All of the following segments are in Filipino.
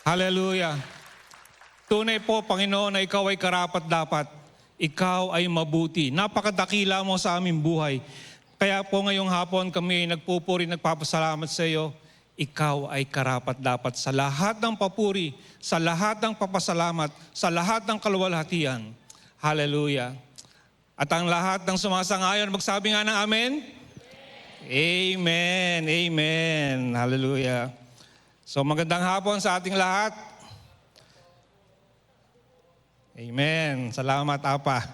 Hallelujah. Tunay po, Panginoon, na ikaw ay karapat-dapat. Ikaw ay mabuti. Napakadakila mo sa aming buhay. Kaya po ngayong hapon kami nagpupuri, nagpapasalamat sa iyo. Ikaw ay karapat-dapat sa lahat ng papuri, sa lahat ng papasalamat, sa lahat ng kaluwalhatian. Hallelujah. At ang lahat ng sumasangayon, magsabi nga ng amen? Amen. Amen. Hallelujah. So magandang hapon sa ating lahat. Amen. Salamat, Apa.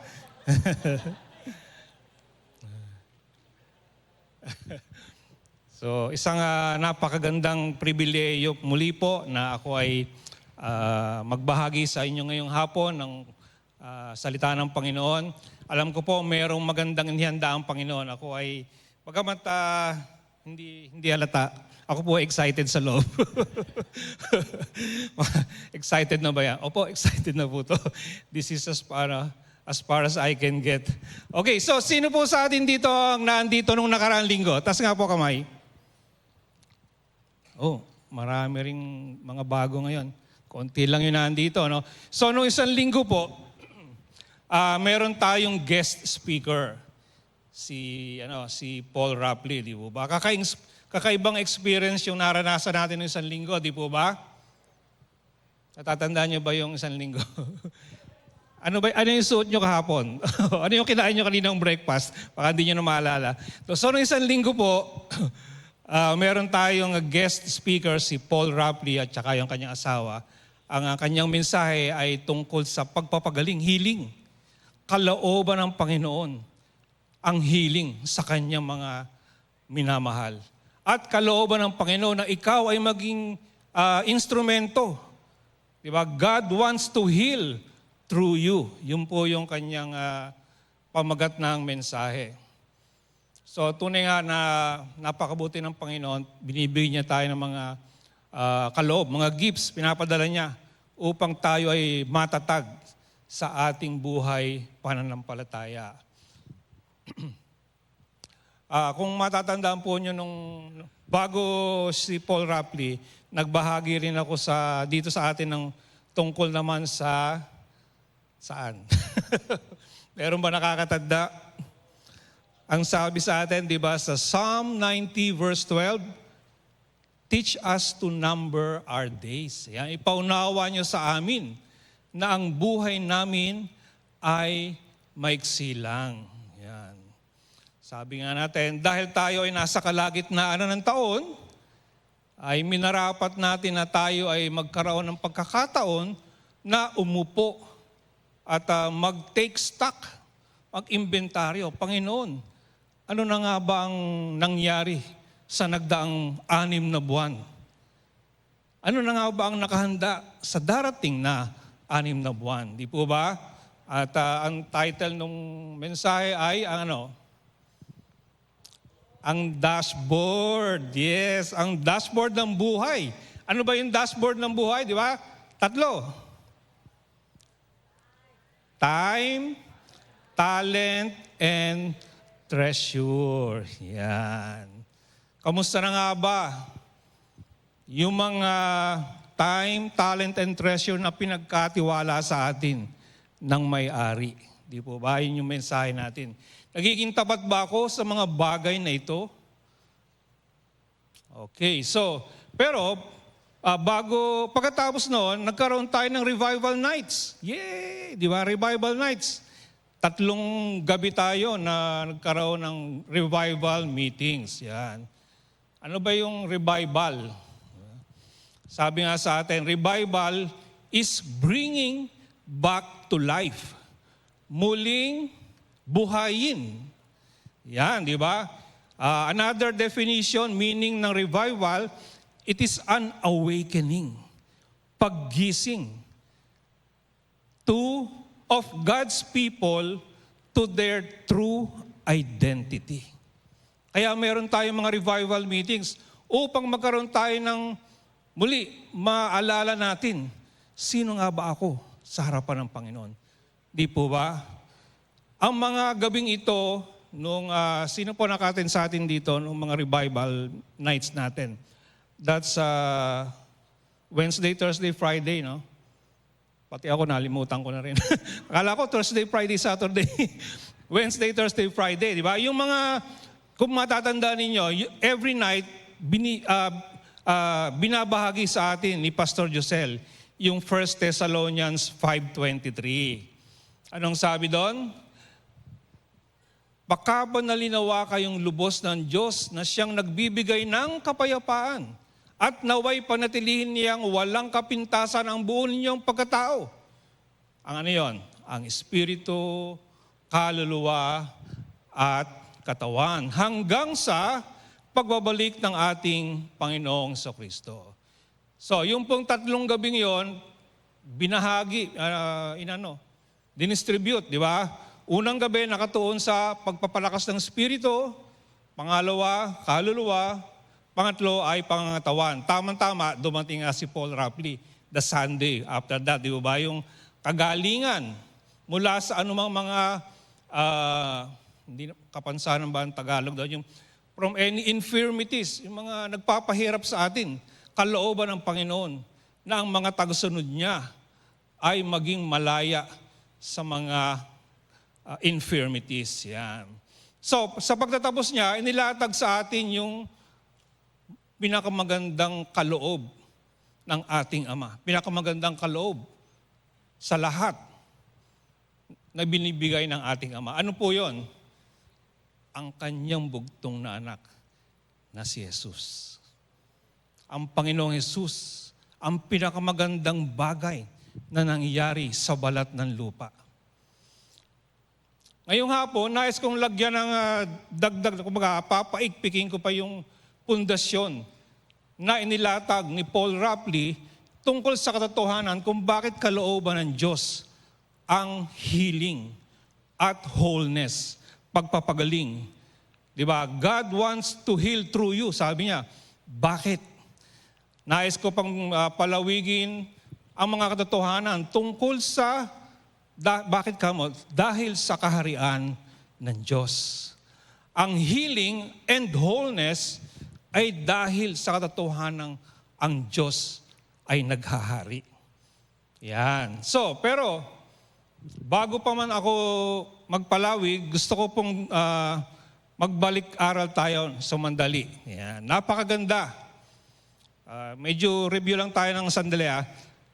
So isang napakagandang pribileyo muli po na ako ay magbahagi sa inyo ngayong hapon ng salita ng Panginoon. Alam ko po mayroong magandang inihanda ang Panginoon. Ako ay, bagamat hindi halata, ako po excited sa loob. Excited na ba yan? Opo, excited na po to. This is as far as I can get. Okay, so sino po sa atin dito ang nandito nung nakaraang linggo? Taas nga po kamay. Oh, marami ring mga bago ngayon. Konti lang yun nandito, no? So, nung isang linggo po, meron tayong guest speaker. Si Paul Rapley, di po ba? Kakaibang experience yung naranasan natin ng isang linggo, di po ba? Natatandaan niyo ba yung isang linggo? Ano yung suot niyo kahapon? Ano yung kinain niyo kaninang breakfast? Baka hindi niyo na maalala. So, nung isang linggo po, meron tayong guest speaker, si Paul Rapley at saka yung kanyang asawa. Ang kanyang mensahe ay tungkol sa pagpapagaling, healing. Kalooban ng Panginoon, ang healing sa kanyang mga minamahal. At kalooban ng Panginoon na ikaw ay maging instrumento. Diba? God wants to heal through you. Yun po yung kanyang pamagat ng mensahe. So tunay nga na napakabuti ng Panginoon, binibigyan niya tayo ng mga kaloob, mga gifts, pinapadala niya upang tayo ay matatag sa ating buhay pananampalataya. Kung matatandaan po nyo bago si Paul Rapley, nagbahagi rin ako dito sa atin ng tungkol naman saan? Meron ba nakakatanda? Ang sabi sa atin, di ba, sa Psalm 90 verse 12, teach us to number our days. Yan, ipaunawa nyo sa amin na ang buhay namin ay maiksi lang. Yan. Sabi nga natin, dahil tayo ay nasa kalagitnaan ng taon, ay minarapat natin na tayo ay magkaroon ng pagkakataon na umupo at mag-take stock, mag-inventaryo. Panginoon, ano na nga ba ang nangyari sa nagdaang 6 na buwan? Ano na nga ba ang nakahanda sa darating na 6 na buwan? Di po ba? At ang title ng mensahe ay ang dashboard. Yes, ang dashboard ng buhay. Ano ba yung dashboard ng buhay? Di ba? 3. Time, talent, and treasure. Yan. Kamusta na nga ba yung mga time, talent, and treasure na pinagkatiwala sa atin ng may-ari? Di po ba? Yun yung mensahe natin. Nagiging tapat ba ako sa mga bagay na ito? Okay, so, pero pagkatapos noon, nagkaroon tayo ng revival nights. Yay! Di ba? Revival nights. 3 gabi tayo na nagkaroon ng revival meetings. Yan. Ano ba yung revival? Sabi nga sa atin, revival is bringing back to life. Muling buhayin. Yan, di ba? Another definition, meaning ng revival, it is an awakening, paggising of God's people to their true identity. Kaya meron tayong mga revival meetings upang magkaroon tayo ng muli, maalala natin, sino nga ba ako sa harapan ng Panginoon? Di po ba? Ang mga gabing ito, sino po nakatin sa atin dito, nung mga revival nights natin? That's Wednesday, Thursday, Friday, no? Pati ako nalimutan ko na rin. Akala ko Thursday, Friday, Saturday. Wednesday, Thursday, Friday, di ba? Yung mga, kung matatandaan ninyo, every night, binabahagi sa atin ni Pastor Josel yung 1 Thessalonians 5:23. Anong sabi doon? Baka ba nalinawa kayong lubos ng Diyos na siyang nagbibigay ng kapayapaan at naway panatilihin niyang walang kapintasan ang buo ninyong pagkatao? Ang ano yon? Ang espiritu, kaluluwa, at katawan hanggang sa pagbabalik ng ating Panginoong Kristo. So, yung pong 3 gabing yon, binahagi, dinistribute, di ba? Unang gabi nakatuon sa pagpapalakas ng espiritu, pangalawa, kaluluwa, pangatlo ay pangangatawan. Tama-tama, dumating nga si Paul Rapley the Sunday after that, di ba? Yung kagalingan mula sa anumang mga, hindi kapansanan ba ang Tagalog daw, yung from any infirmities, yung mga nagpapahirap sa atin, kalooban ng Panginoon na ang mga tagasunod niya ay maging malaya sa mga infirmities. Yan. So, sa pagtatapos niya, inilatag sa atin yung pinakamagandang kaloob ng ating Ama. Pinakamagandang kaloob sa lahat na binibigay ng ating Ama. Ano po yon? Ang kanyang bugtong na anak na si Jesus. Ang Panginoong Jesus, ang pinakamagandang bagay na nangyayari sa balat ng lupa. Ngayong hapon, nais kong lagyan ng dagdag, kumbaga, papaikpikin ko pa yung pundasyon na inilatag ni Paul Rapley tungkol sa katotohanan kung bakit kalooban ng Diyos ang healing at wholeness, pagpapagaling. Di ba? God wants to heal through you, sabi niya. Bakit? Nais ko pang palawigin ang mga katotohanan tungkol sa bakit kamo? Dahil sa kaharian ng Diyos. Ang healing and wholeness ay dahil sa katotohanan ang Diyos ay naghahari. Yan. So, pero bago pa man ako magpalawig, gusto ko pong magbalik-aral tayo sa mandali. Yan. Napakaganda. Medyo review lang tayo ng sandali.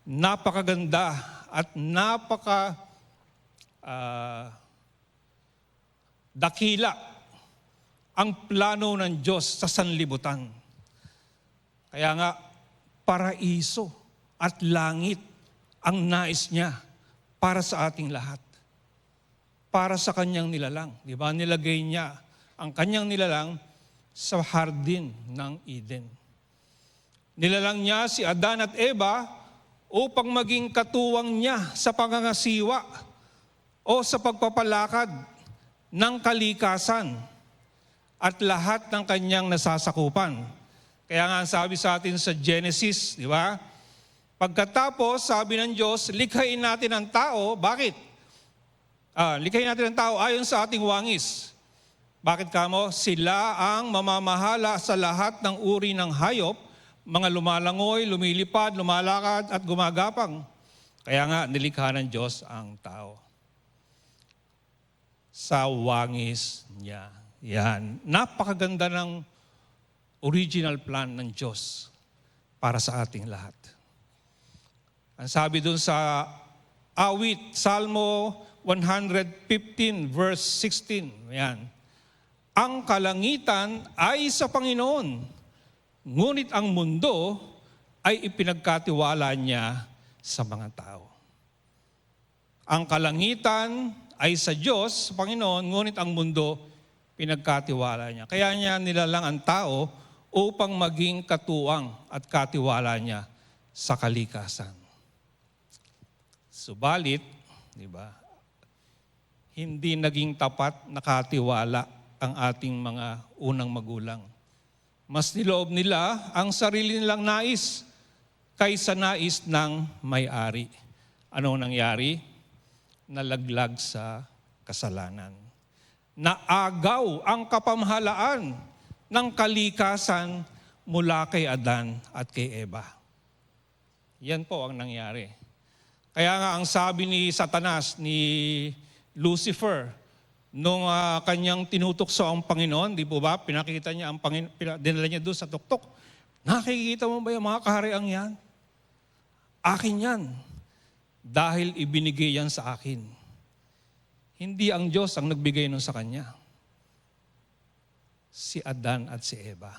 Napakaganda at dakila ang plano ng Diyos sa sanlibutan. Kaya nga, paraiso at langit ang nais niya para sa ating lahat. Para sa kanyang nilalang. Di ba? Nilagay niya ang kanyang nilalang sa hardin ng Eden. Nilalang niya si Adan at Eva upang maging katuwang niya sa pangangasiwa o sa pagpapalakad ng kalikasan at lahat ng kanyang nasasakupan. Kaya nga sabi sa atin sa Genesis, di ba? Pagkatapos, sabi ng Diyos, likhain natin ang tao. Bakit? Likhain natin ang tao ayon sa ating wangis. Bakit kamo? Sila ang mamamahala sa lahat ng uri ng hayop, mga lumalangoy, lumilipad, lumalakad at gumagapang. Kaya nga, nilikha ng Diyos ang tao. Sa wangis niya. Yan. Napakaganda ng original plan ng Diyos para sa ating lahat. Ang sabi dun sa awit, Salmo 115 verse 16. Yan. Ang kalangitan ay sa Panginoon, ngunit ang mundo ay ipinagkatiwala niya sa mga tao. Ang kalangitan ay sa Diyos, sa Panginoon, ngunit ang mundo pinagkatiwala niya. Kaya niya nilalang ang tao upang maging katuwang at katiwala niya sa kalikasan. Subalit, di ba, hindi naging tapat na katiwala ang ating mga unang magulang. Mas niloob nila ang sarili nilang nais kaysa nais ng may-ari. Ano nangyari? Nalaglag sa kasalanan. Naagaw ang kapamahalaan ng kalikasan mula kay Adan at kay Eva. Yan po ang nangyari. Kaya nga ang sabi ni Satanas, ni Lucifer, nung kanyang tinutokso ang Panginoon, di po ba? Pinakita niya ang dinala niya doon sa tuktok. Nakikita mo ba yung mga kahariang yan? Akin yan. Dahil ibinigay yan sa akin. Hindi ang Diyos ang nagbigay nun sa kanya. Si Adan at si Eva.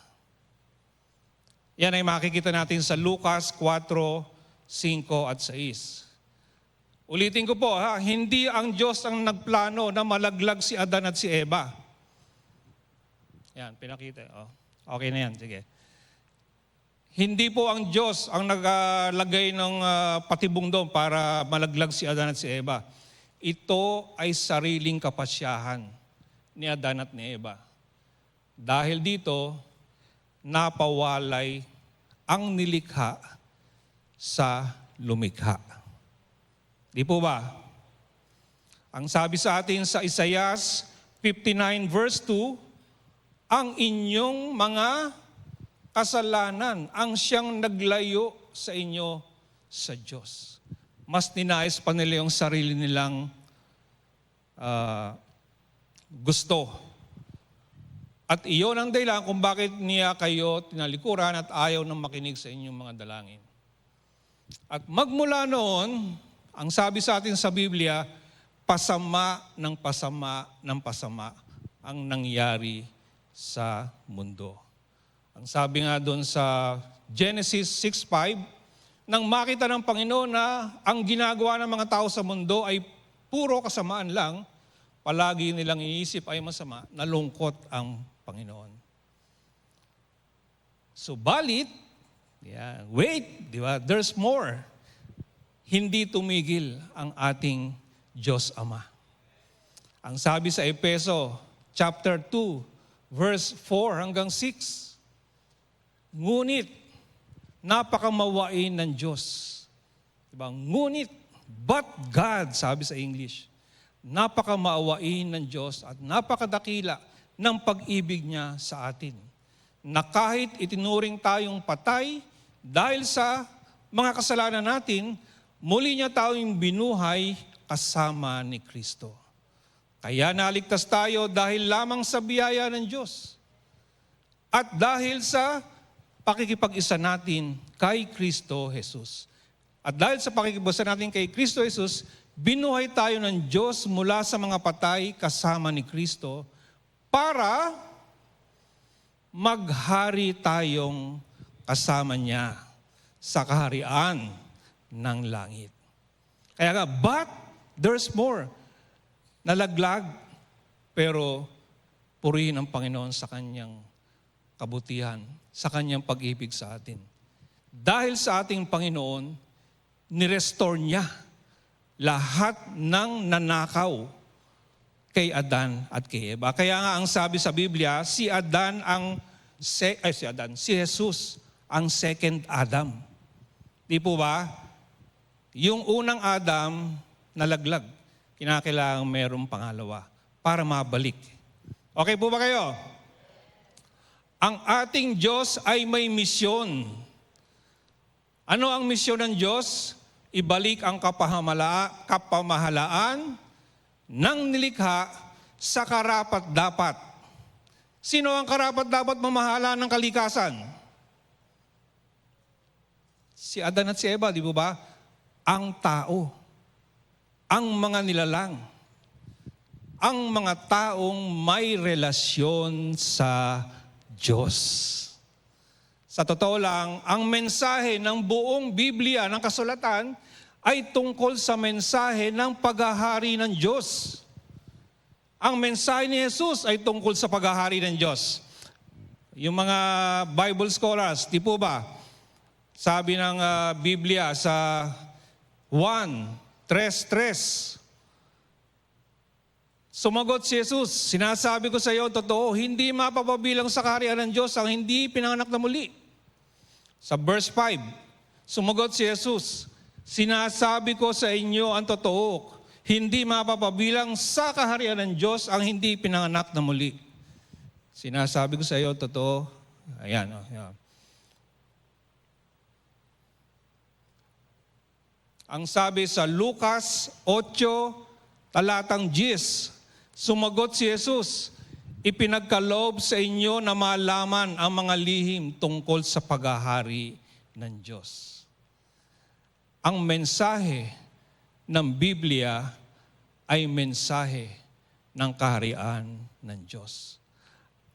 Yan ay makikita natin sa Lucas 4, 5 at 6. Ulitin ko po, hindi ang Diyos ang nagplano na malaglag si Adan at si Eva. Yan, pinakita. Okay na yan, sige. Hindi po ang Diyos ang naglagay ng patibong doon para malaglag si Adan at si Eva. Ito ay sariling kapasyahan ni Adan at ni Eva. Dahil dito, napawalay ang nilikha sa lumikha. Di po ba? Ang sabi sa atin sa Isaias 59 verse 2, ang inyong mga kasalanan ang siyang naglayo sa inyo sa Diyos. Mas ninais pa nila yung sarili nilang gusto. At iyon ang dahilan kung bakit niya kayo tinalikuran at ayaw nang makinig sa inyong mga dalangin. At magmula noon, ang sabi sa atin sa Biblia, pasama ng pasama ng pasama ang nangyari sa mundo. Ang sabi nga doon sa Genesis 6:5, nang makita ng Panginoon na ang ginagawa ng mga tao sa mundo ay puro kasamaan lang, palagi nilang iniisip ay masama, nalungkot ang Panginoon. Subalit, wait, di ba? There's more. Hindi tumigil ang ating Diyos Ama. Ang sabi sa Efeso chapter 2, verse 4 hanggang 6, ngunit, napakamawain ng Diyos. Diba? Ngunit, but God, sabi sa English, napakamaawain ng Diyos at napakadakila ng pag-ibig niya sa atin. Na kahit itinuring tayong patay dahil sa mga kasalanan natin, muli niya tayong binuhay kasama ni Kristo. Kaya naligtas tayo dahil lamang sa biyaya ng Diyos. At dahil sa pakikipag-isa natin kay Kristo Jesus. At dahil sa pakikipag-isa natin kay Kristo Jesus, binuhay tayo ng Diyos mula sa mga patay kasama ni Kristo para maghari tayong kasama niya sa kaharian ng langit. Kaya nga, but there's more. Nalaglag, pero purihin ang Panginoon sa kanyang kabutihan, sa kanyang pag-ibig sa atin. Dahil sa ating Panginoon, nirestore niya lahat ng nanakaw kay Adan at kay Eva. Kaya nga ang sabi sa Biblia, si Jesus ang second Adam. Di po ba? Yung unang Adam nalaglag. Kinakailangan mayroong pangalawa para mabalik. Okay po ba kayo? Ang ating Diyos ay may misyon. Ano ang misyon ng Diyos? Ibalik ang kapamahalaan ng nilikha sa karapat-dapat. Sino ang karapat-dapat mamahala ng kalikasan? Si Adan at si Eva, di ba? Ang tao. Ang mga nilalang. Ang mga taong may relasyon sa Diyos. Sa totoo lang, ang mensahe ng buong Biblia, ng kasulatan, ay tungkol sa mensahe ng paghahari ng Diyos. Ang mensahe ni Jesus ay tungkol sa paghahari ng Diyos. Yung mga Bible scholars, di po ba? Sabi ng Biblia sa 1:3, sumagot si Jesus, sinasabi ko sa iyo, totoo, hindi mapapabilang sa kaharian ng Diyos ang hindi pinanganak na muli. Sa verse 5, sumagot si Jesus, sinasabi ko sa inyo ang totoo, hindi mapapabilang sa kaharian ng Diyos ang hindi pinanganak na muli. Sinasabi ko sa iyo, totoo. Ayan. Ang sabi sa Lucas 8, talatang 10, sumagot si Jesus, ipinagkaloob sa inyo na malaman ang mga lihim tungkol sa paghahari ng Diyos. Ang mensahe ng Biblia ay mensahe ng kaharian ng Diyos.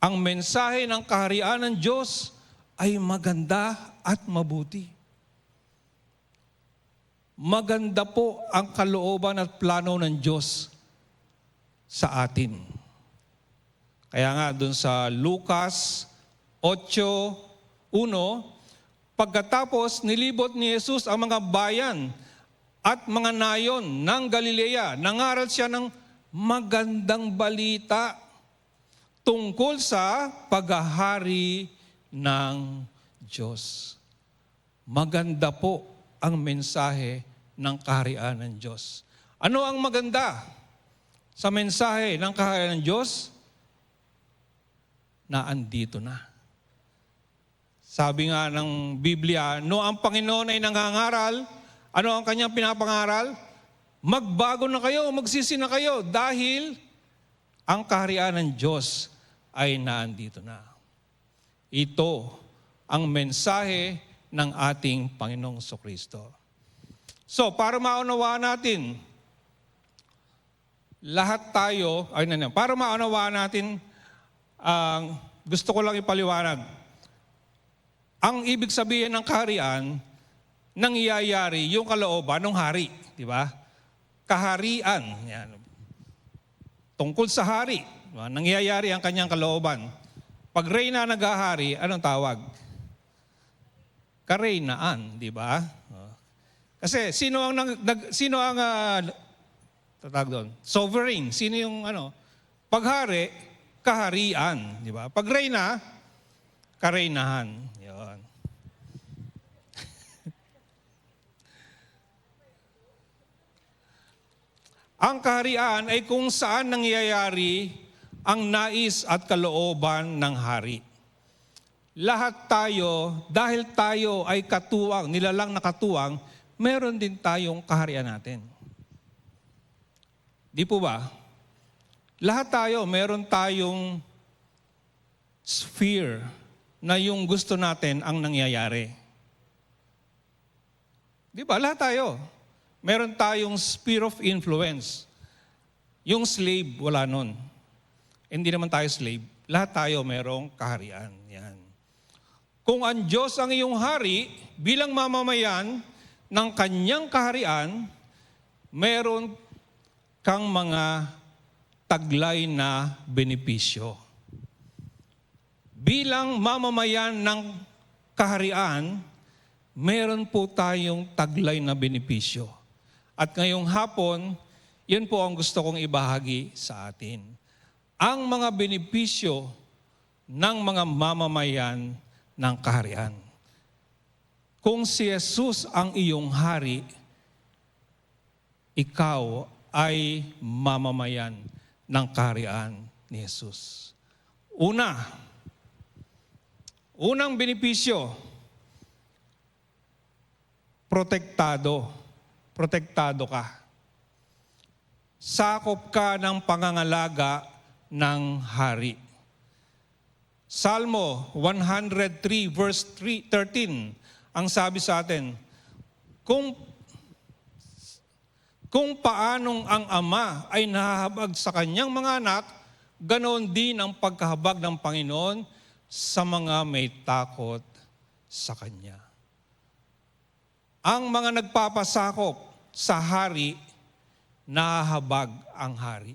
Ang mensahe ng kaharian ng Diyos ay maganda at mabuti. Maganda po ang kalooban at plano ng Diyos sa atin. Kaya nga dun sa Lucas 8:1, pagkatapos nilibot ni Jesus ang mga bayan at mga nayon ng Galilea, nangaral siya ng magandang balita tungkol sa paghahari ng Diyos. Maganda po ang mensahe ng kaharian ng Diyos. Ano ang maganda sa mensahe ng kaharian ng Diyos? Na andito na. Sabi nga ng Biblia, no ang Panginoon ay nangangaral, ano ang kanyang pinapangaral? Magbago na kayo, magsisi na kayo dahil ang kaharian ng Diyos ay naandito na. Ito ang mensahe ng ating Panginoong Jesucristo. So, para maunawaan natin, lahat tayo, para maunawaan natin, gusto ko lang ipaliwanag. Ang ibig sabihin ng kaharian, nangyayari yung kalooban ng hari. Di ba? Kaharian. Yan. Tungkol sa hari. Diba? Nangyayari ang kanyang kalooban. Pag reyna naghahari, anong tawag? Kareynaan, di ba? Kasi sino ang tatawag doon? Sovereign. Sino yung paghari, kaharian, di ba? Pag reyna, kareynahan. Yun. Ang kaharian ay kung saan nangyayari ang nais at kalooban ng hari. Lahat tayo, dahil tayo ay katuwang, nilalang na katuwang, meron din tayong kaharian natin. Di po ba? Lahat tayo, meron tayong sphere na yung gusto natin ang nangyayari. Di ba? Lahat tayo. Meron tayong sphere of influence. Yung slave, wala nun. Hindi naman tayo slave. Lahat tayo merong kaharian. Yan. Kung ang Diyos ang iyong hari, bilang mamamayan ng kanyang kaharian, meron kang mga taglay na benepisyo. Bilang mamamayan ng kaharian, meron po tayong taglay na benepisyo. At ngayong hapon, yun po ang gusto kong ibahagi sa atin. Ang mga benepisyo ng mga mamamayan ng kaharian. Kung si Jesus ang iyong hari, ikaw ay mamamayan ng kaharian ni Jesus. Unang benepisyo, protektado. Protektado ka. Sakop ka ng pangangalaga ng hari. Salmo 103 verse 13, ang sabi sa atin, kung paanong ang ama ay nahahabag sa kanyang mga anak, ganoon din ang pagkahabag ng Panginoon sa mga may takot sa Kanya. Ang mga nagpapasakop sa hari, nahahabag ang hari.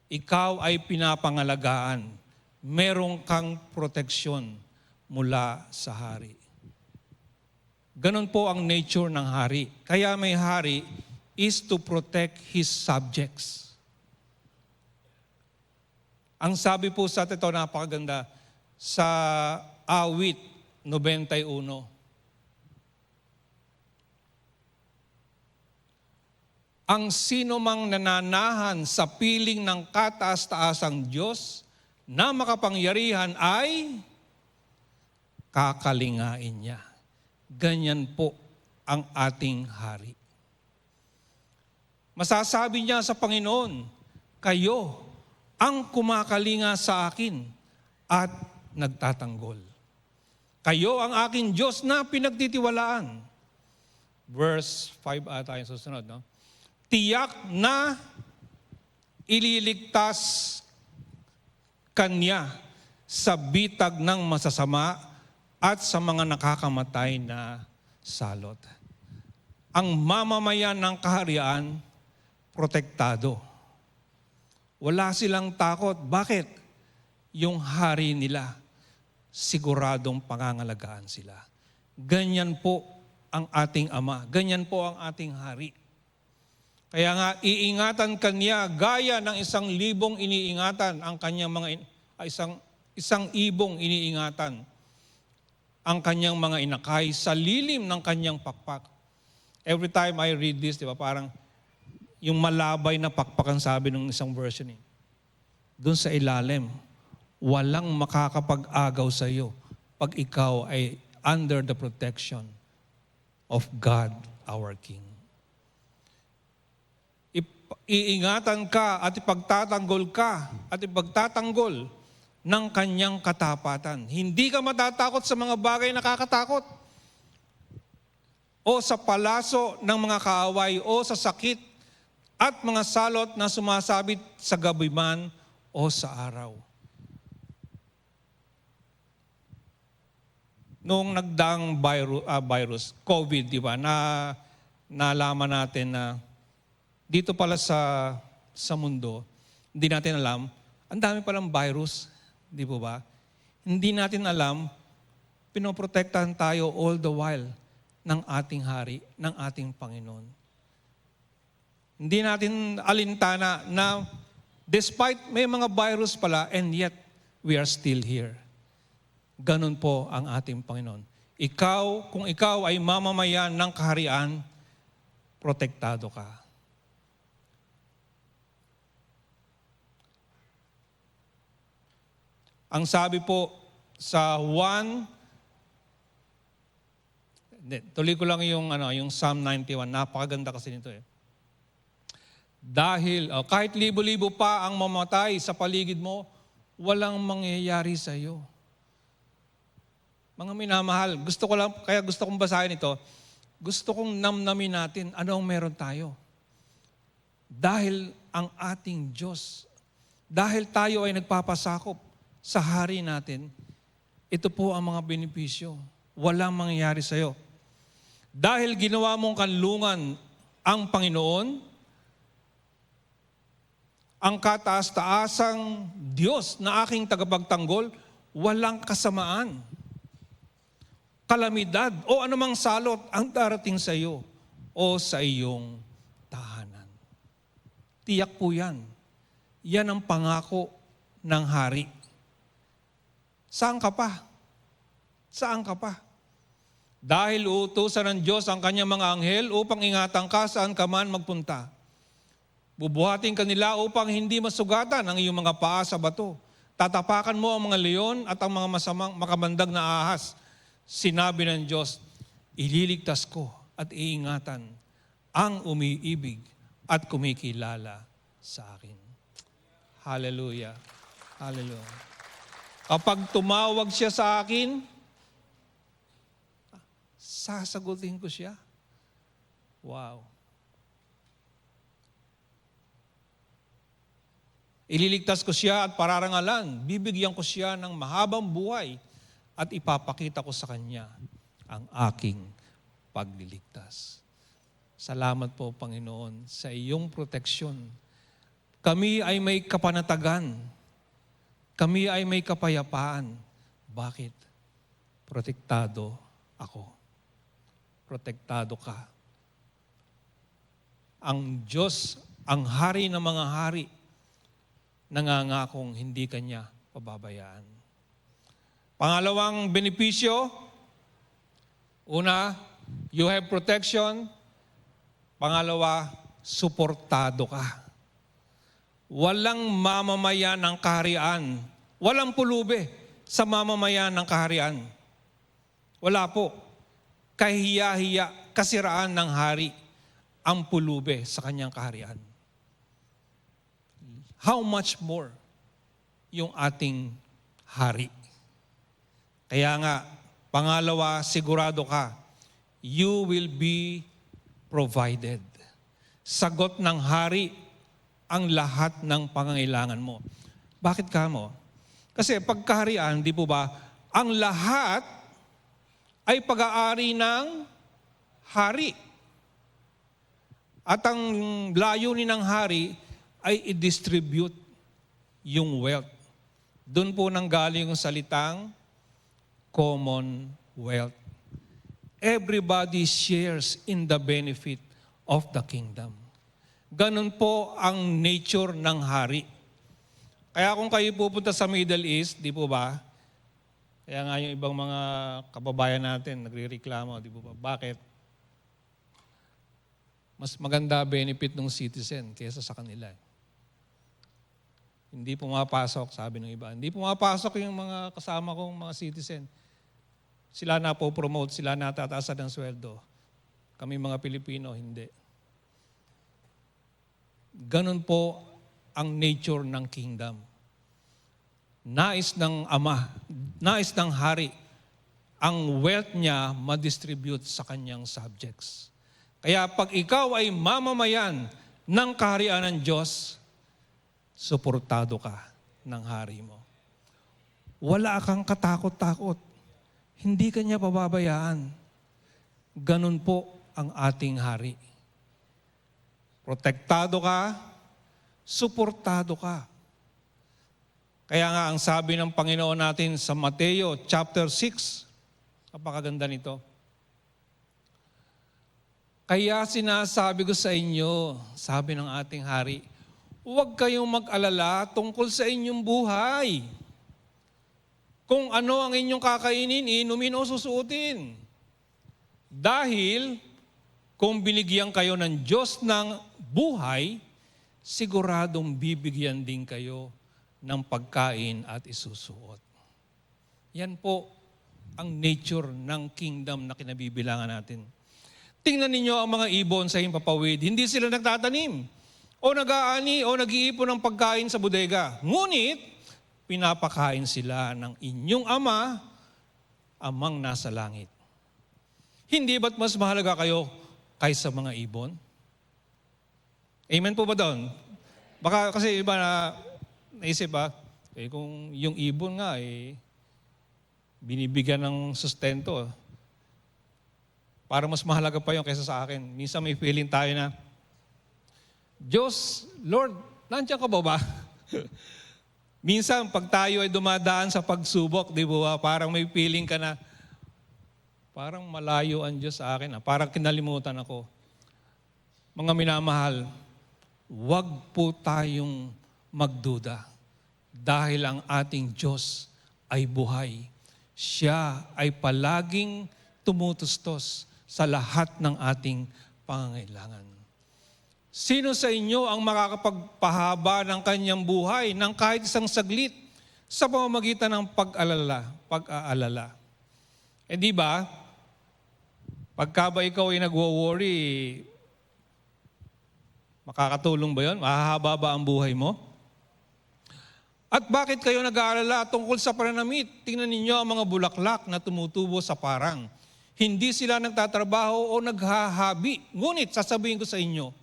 Ikaw ay pinapangalagaan. Merong kang proteksyon mula sa hari. Ganon po ang nature ng hari. Kaya may hari is to protect his subjects. Ang sabi po sa ito, napakaganda, sa Awit 91. Ang sino mang nananahan sa piling ng kataas-taasang Diyos na makapangyarihan ay kakalingain niya. Ganyan po ang ating hari. Masasabi niya sa Panginoon, kayo ang kumakalinga sa akin at nagtatanggol. Kayo ang aking Diyos na pinagtitiwalaan. Verse 5 ata yung susunod, no? Tiyak na ililigtas kanya sa bitag ng masasama at sa mga nakakamatay na salot. Ang mamamayan ng kaharian, protektado. Wala silang takot. Bakit? Yung hari nila, siguradong pangangalagaan sila. Ganyan po ang ating Ama. Ganyan po ang ating hari. Kaya nga, iingatan kanya gaya ng 1,000 iniingatan ang kanyang mga isang ibong iniingatan ang kanyang mga inakay sa lilim ng kanyang pakpak. Every time I read this, di ba, parang yung malabay na pakpakan sabi ng isang version. Doon sa ilalim, walang makakapag-agaw sa iyo pag ikaw ay under the protection of God, our King. Iingatan ka at ipagtatanggol ka at ipagtatanggol ng kanyang katapatan. Hindi ka matatakot sa mga bagay na nakakatakot o sa palaso ng mga kaaway o sa sakit at mga salot na sumasabit sa gabi man o sa araw. Noong nagdaang virus, COVID, di ba, nalaman natin na dito pala sa mundo, hindi natin alam, ang dami palang virus, di po ba? Hindi natin alam, pinoprotektahan tayo all the while ng ating hari, ng ating Panginoon. Hindi natin alintana na despite may mga virus pala and yet we are still here. Ganun po ang ating Panginoon. Kung ikaw ay mamamayan ng kaharian, protektado ka. Ang sabi po sa tuloy ko lang yung Psalm 91, napakaganda kasi nito eh. Dahil kahit libo-libo pa ang mamatay sa paligid mo, walang mangyayari sa iyo. Mga minamahal, kaya gusto kong basahin ito, gusto kong namnamin natin ano ang meron tayo. Dahil ang ating Diyos, dahil tayo ay nagpapasakop sa hari natin, ito po ang mga benepisyo. Walang mangyayari sa iyo. Dahil ginawa mong kanlungan ang Panginoon, ang kataas-taasang Diyos na aking tagapagtanggol, walang kasamaan, kalamidad o anumang salot ang darating sa iyo o sa iyong tahanan. Tiyak po yan. Yan ang pangako ng hari. Saan ka pa? Saan ka pa? Dahil uutusan ng Diyos ang kanyang mga anghel upang ingatan ka saan ka man magpunta. Bubuhatin ka nila upang hindi masugatan ang iyong mga paa sa bato. Tatapakan mo ang mga leon at ang mga masamang makabandag na ahas. Sinabi ng Diyos, ililigtas ko at iingatan ang umiibig at kumikilala sa akin. Hallelujah. Hallelujah. Kapag tumawag siya sa akin, sasagutin ko siya. Wow. Ililigtas ko siya at pararangalan. Bibigyan ko siya ng mahabang buhay at ipapakita ko sa kanya ang aking pagliligtas. Salamat po, Panginoon, sa iyong proteksyon. Kami ay may kapanatagan. Kami ay may kapayapaan. Bakit? Protektado ako. Protektado ka. Ang Diyos, ang hari ng mga hari, nangangakong hindi kanya pababayaan. Pangalawang benepisyo, una, you have protection. Pangalawa, suportado ka. Walang mamamayan ng kaharian. Walang pulube sa mamamayan ng kaharian. Wala po. Kahiya-hiya kasiraan ng hari ang pulube sa kanyang kaharian. How much more yung ating hari? Kaya nga, pangalawa, sigurado ka, you will be provided. Sagot ng hari ang lahat ng pangangailangan mo. Bakit ka mo? Kasi pagkaharian, di po ba, ang lahat ay pag-aari ng hari. At ang layunin ng hari ay i-distribute yung wealth. Doon po nanggaling yung salitang commonwealth. Everybody shares in the benefit of the kingdom. Ganun po ang nature ng hari. Kaya kung kayo pupunta sa Middle East, di po ba? Kaya nga yung ibang mga kababayan natin nagrereklamo, di po ba? Bakit? Mas maganda benefit ng citizen kaysa sa kanila. Hindi pumapasok, sabi ng iba. Hindi pumapasok yung mga kasama kong mga citizen. Sila na po promote, sila natataasan ng sweldo. Kami mga Pilipino, hindi. Ganun po ang nature ng kingdom. Nais ng ama, nais ng hari, ang wealth niya ma-distribute sa kanyang subjects. Kaya pag ikaw ay mamamayan ng kaharian ng Diyos, suportado ka ng hari mo. Wala kang katakot-takot. Hindi ka niya pababayaan. Ganun po ang ating hari. Protektado ka, suportado ka. Kaya nga ang sabi ng Panginoon natin sa Mateo chapter 6, napakaganda nito. Kaya sinasabi ko sa inyo, sabi ng ating hari, huwag kayong mag-alala tungkol sa inyong buhay. Kung ano ang inyong kakainin, inumin o susuotin. Dahil kung binigyan kayo ng Diyos ng buhay, siguradong bibigyan din kayo ng pagkain at isusuot. Yan po ang nature ng kingdom na kinabibilangan natin. Tingnan ninyo ang mga ibon sa himpapawid. Hindi sila nagtatanim o nag-aani o nag-iipon ng pagkain sa bodega. Ngunit, pinapakain sila ng inyong ama, amang nasa langit. Hindi ba't mas mahalaga kayo kaysa mga ibon? Amen po ba doon? Baka kasi iba na naisip kung yung ibon nga binibigyan ng sustento, para mas mahalaga pa yun kaysa sa akin. Minsan may feeling tayo na, Diyos, Lord, nandiyan ka ba? Minsan, pag tayo ay dumadaan sa pagsubok, di ba, parang may feeling ka na, parang malayo ang Diyos sa akin. Parang kinalimutan ako. Mga minamahal, huwag po tayong magduda dahil ang ating Diyos ay buhay. Siya ay palaging tumutustos sa lahat ng ating pangangailangan. Sino sa inyo ang makakapagpahaba ng kanyang buhay ng kahit isang saglit sa pamamagitan ng pag-aalala? Di ba? Pagka ba ikaw ay nagwo-worry, makakatulong ba yun? Mahahaba ba ang buhay mo? At bakit kayo nag-aalala tungkol sa pananamit? Tingnan ninyo ang mga bulaklak na tumutubo sa parang. Hindi sila nagtatrabaho o naghahabi. Ngunit sasabihin ko sa inyo,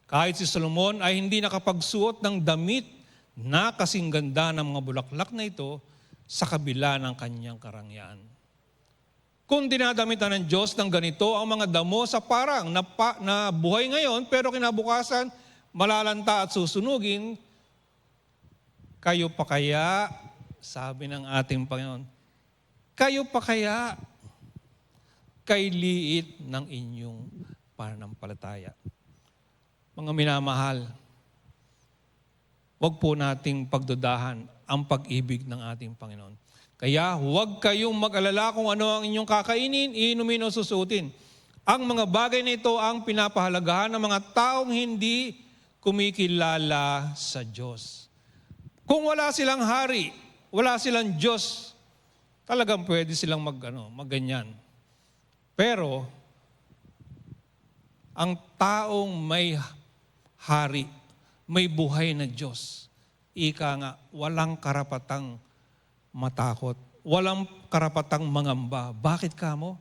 kahit si Solomon ay hindi nakapagsuot ng damit na kasing ganda ng mga bulaklak na ito sa kabila ng kanyang karangyaan. Kung dinadamitan ng Diyos ng ganito ang mga damo sa parang na buhay ngayon pero kinabukasan malalanta at susunugin, kayo pa kaya, sabi ng ating Panginoon, kayo pa kaya kay liit ng inyong pananampalataya. Mga minamahal, huwag po nating pagdudahan ang pag-ibig ng ating Panginoon. Kaya huwag kayong mag-alala kung ano ang inyong kakainin, iinumin o susuotin. Ang mga bagay na ito ang pinapahalagahan ng mga taong hindi kumikilala sa Diyos. Kung wala silang hari, wala silang Diyos, talagang pwede silang magganyan. Pero Ang taong may hari, may buhay na Diyos, ika nga, walang karapatang matakot, walang karapatang mangamba. Bakit ka mo?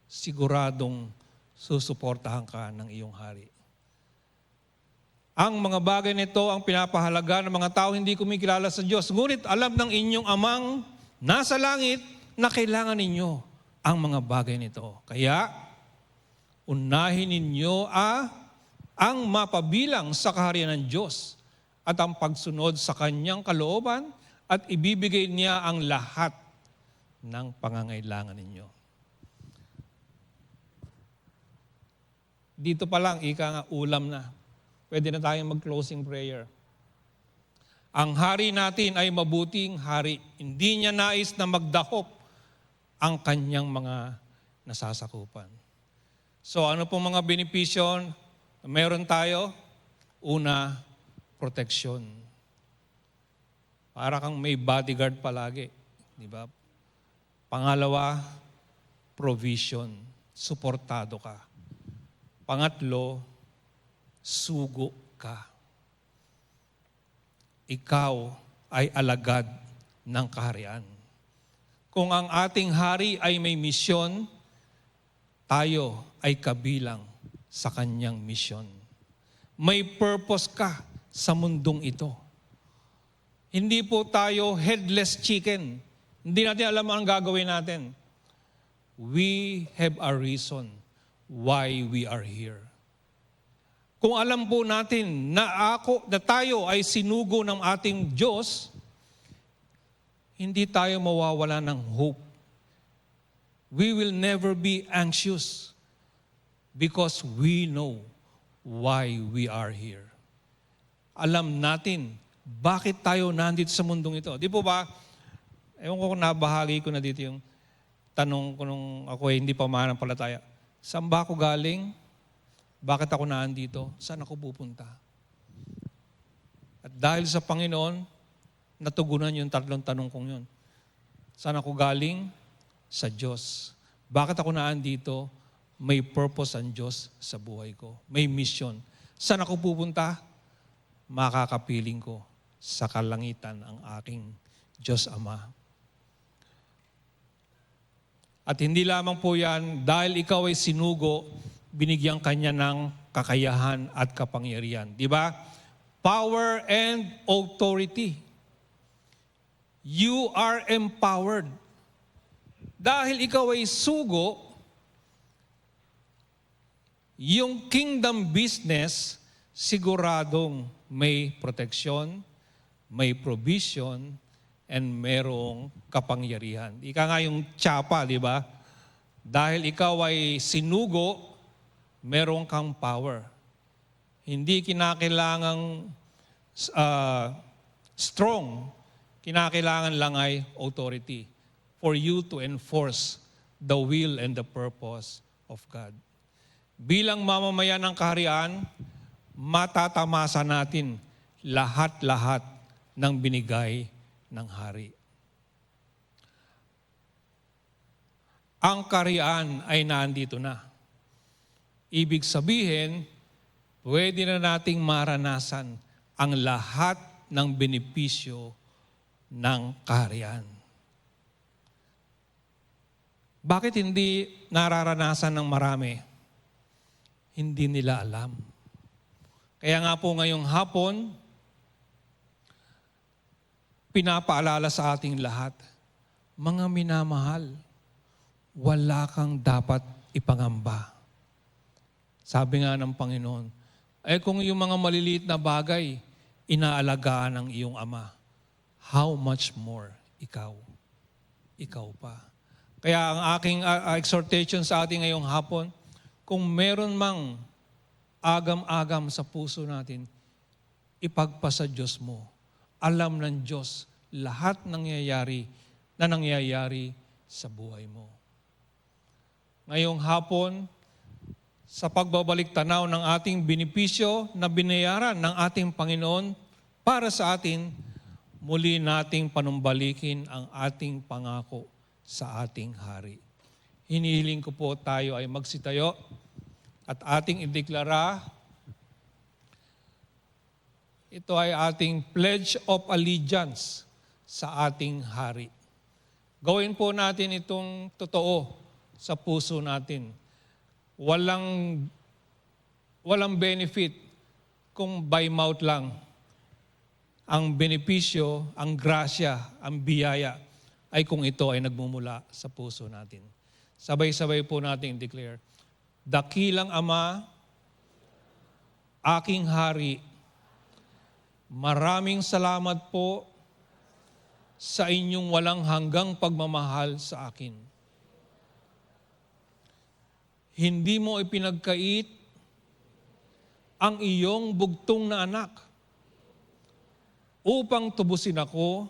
Siguradong susuportahan ka ng iyong hari. Ang mga bagay nito ang pinapahalaga ng mga tao hindi kumikilala sa Diyos. Ngunit alam ng inyong amang nasa langit na kailangan ninyo ang mga bagay nito. Kaya, unahin ninyo ang mapabilang sa kaharian ng Diyos at ang pagsunod sa kanyang kalooban at ibibigay niya ang lahat ng pangangailangan ninyo. Dito pa lang, ika nga, ulam na. Pwede na tayong mag-closing prayer. Ang hari natin ay mabuting hari. Hindi niya nais na magdakop ang kanyang mga nasasakupan. So ano pong mga benepisyo na meron tayo? Una, proteksyon. Para kang may bodyguard palagi. Di ba? Pangalawa, provision. Suportado ka. Pangatlo, sugo ka. Ikaw ay alagad ng kaharian. Kung ang ating hari ay may misyon, tayo ay kabilang sa kanyang misyon. May purpose ka sa mundong ito. Hindi po tayo headless chicken. Hindi natin alam ang gagawin natin. We have a reason why we are here. Kung alam po natin na tayo ay sinugo ng ating Diyos, hindi tayo mawawala ng hope. We will never be anxious because we know why we are here. Alam natin bakit tayo nandito sa mundong ito. Di po ba, ewan ko kung nabahagi ko na dito yung tanong ko nung ako ay hindi pa mananampalataya. Saan ba ako galing? Bakit ako naandito? Saan ako pupunta? At dahil sa Panginoon, natugunan yung tatlong tanong kong yun. Saan ako galing? Sa Diyos. Bakit ako naandito? May purpose ang Diyos sa buhay ko. May mission. Saan ako pupunta? Makakapiling ko sa kalangitan ang aking Diyos Ama. At hindi lamang po yan, dahil ikaw ay sinugo, binigyan kanya ng kakayahan at kapangyarihan. Di ba? Power and authority. You are empowered. Dahil ikaw ay sugo, yung kingdom business, siguradong may proteksyon, may provision, and merong kapangyarihan. Ika nga yung tsapa, di ba? Dahil ikaw ay sinugo, merong kang power. Hindi kinakailangang strong. Kinakailangan lang ay authority for you to enforce the will and the purpose of God. Bilang mamamayan ng kaharian, matatamasa natin lahat-lahat ng binigay ng hari. Ang kaharian ay nandito na. Ibig sabihin, pwede na nating maranasan ang lahat ng benepisyo ng kaharian. Bakit hindi nararanasan ng marami? Hindi nila alam. Kaya nga po ngayong hapon, pinapaalala sa ating lahat, mga minamahal, wala kang dapat ipangamba. Sabi nga ng Panginoon, kung yung mga maliliit na bagay, inaalagaan ng iyong Ama, how much more ikaw? Ikaw pa. Kaya ang aking exhortation sa ating ngayong hapon, kung meron mang agam-agam sa puso natin, ipagpasa Diyos mo. Alam ng Diyos lahat nangyayari sa buhay mo. Ngayong hapon, sa pagbabalik tanaw ng ating benepisyo na binayaran ng ating Panginoon para sa atin, muli nating panumbalikin ang ating pangako sa ating hari. Hinihiling ko po tayo ay magsitayo at ating ideklara. Ito ay ating pledge of allegiance sa ating hari. Gawin po natin itong totoo sa puso natin. Walang benefit kung by mouth lang. Ang benepisyo, ang grasya, ang biyaya ay kung ito ay nagmumula sa puso natin. Sabay-sabay po natin declare, Dakilang Ama, aking hari, maraming salamat po sa inyong walang hanggang pagmamahal sa akin. Hindi mo ipinagkait ang iyong bugtong na anak upang tubusin ako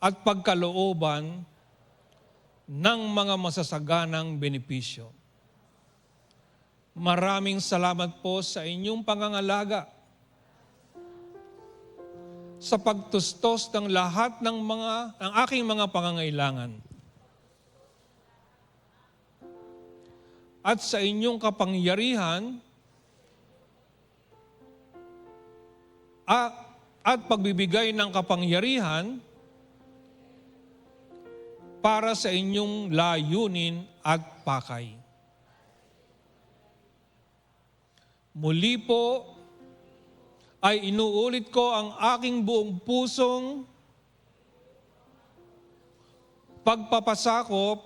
at pagkalooban ng mga masasaganang benepisyo. Maraming salamat po sa inyong pangangalaga sa pagtustos ng lahat ng aking mga pangangailangan. At sa inyong kapangyarihan at pagbibigay ng kapangyarihan para sa inyong layunin at pakay. Muli po, ay inuulit ko ang aking buong pusong pagpapasakop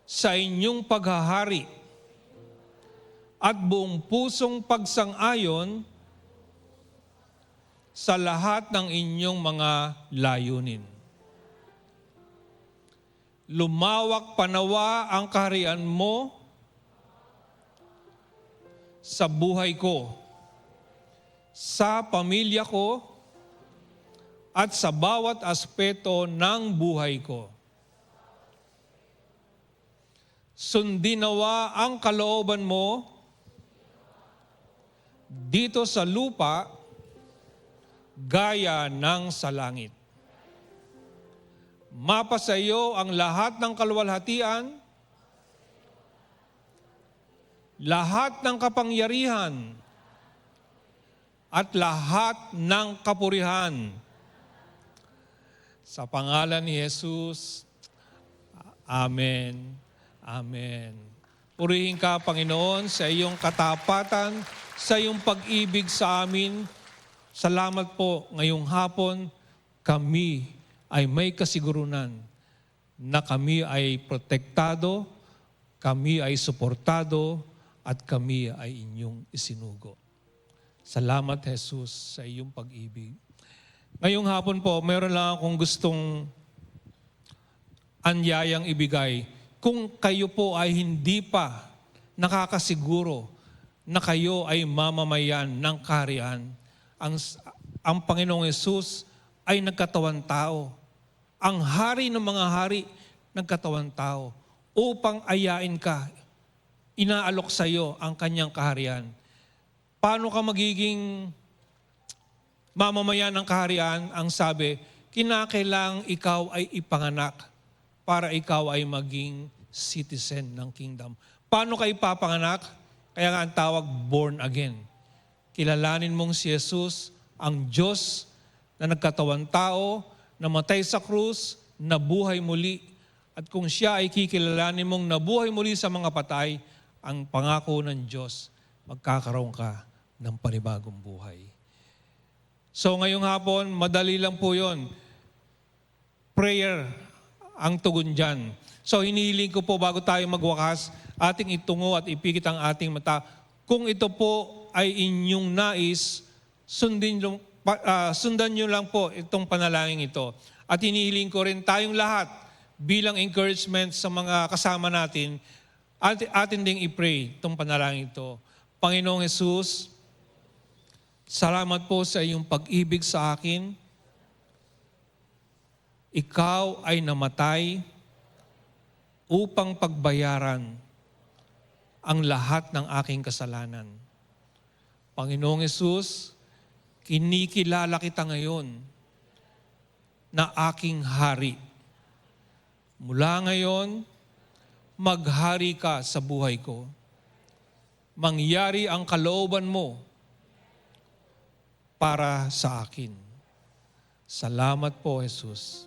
sa inyong paghahari at buong pusong pagsang-ayon sa lahat ng inyong mga layunin. Lumawak panawa ang kaharian mo sa buhay ko, sa pamilya ko, at sa bawat aspeto ng buhay ko. Sundin nawa ang kalooban mo dito sa lupa gaya ng sa langit. Mapasa iyo ang lahat ng kaluwalhatian, lahat ng kapangyarihan, at lahat ng kapurihan. Sa pangalan ni Jesus, Amen. Amen. Purihin ka, Panginoon, sa iyong katapatan, sa iyong pag-ibig sa amin. Salamat po ngayong hapon, kami ay may kasigurunan na kami ay protektado, kami ay suportado, at kami ay inyong isinugo. Salamat, Jesus, sa iyong pag-ibig. Ngayong hapon po, mayroon lang akong gustong anyayang ibigay. Kung kayo po ay hindi pa nakakasiguro na kayo ay mamamayan ng kaharian, ang Panginoong Jesus ay nagkatawan tao. Ang hari ng mga hari nagkatawan tao upang ayain ka. Inaalok sa iyo ang kanyang kaharian. Paano ka magiging mamamayan ng kaharian? Ang sabi, kinakailangang ikaw ay ipanganak para ikaw ay maging citizen ng kingdom. Paano ka ipapanganak? Kaya nga ang tawag, born again. Kilalanin mong si Jesus, ang Diyos na nagkatawan tao, namatay sa krus, nabuhay muli. At kung siya ay kikilalanin mong nabuhay muli sa mga patay, ang pangako ng Diyos, magkakaroon ka ng panibagong buhay. So ngayong hapon, madali lang po yun. Prayer ang tugon dyan. So hinihiling ko po bago tayo magwakas, ating itungo at ipikit ang ating mata. Kung ito po ay inyong nais, sundan nyo lang po itong panalangin ito. At hinihiling ko rin tayong lahat bilang encouragement sa mga kasama natin, atin ding i-pray itong panalangin ito. Panginoong Jesus, salamat po sa iyong pag-ibig sa akin. Ikaw ay namatay upang pagbayaran ang lahat ng aking kasalanan. Panginoong Jesus, kinikilala kita ngayon na aking hari. Mula ngayon, maghari ka sa buhay ko. mangyari ang kalooban mo para sa akin. Salamat po, Jesus.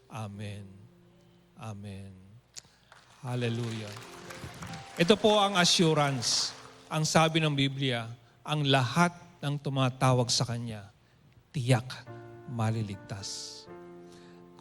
Amen. Amen. Hallelujah. Ito po ang assurance. Ang sabi ng Biblia, ang lahat ng tumatawag sa Kanya, tiyak maliligtas.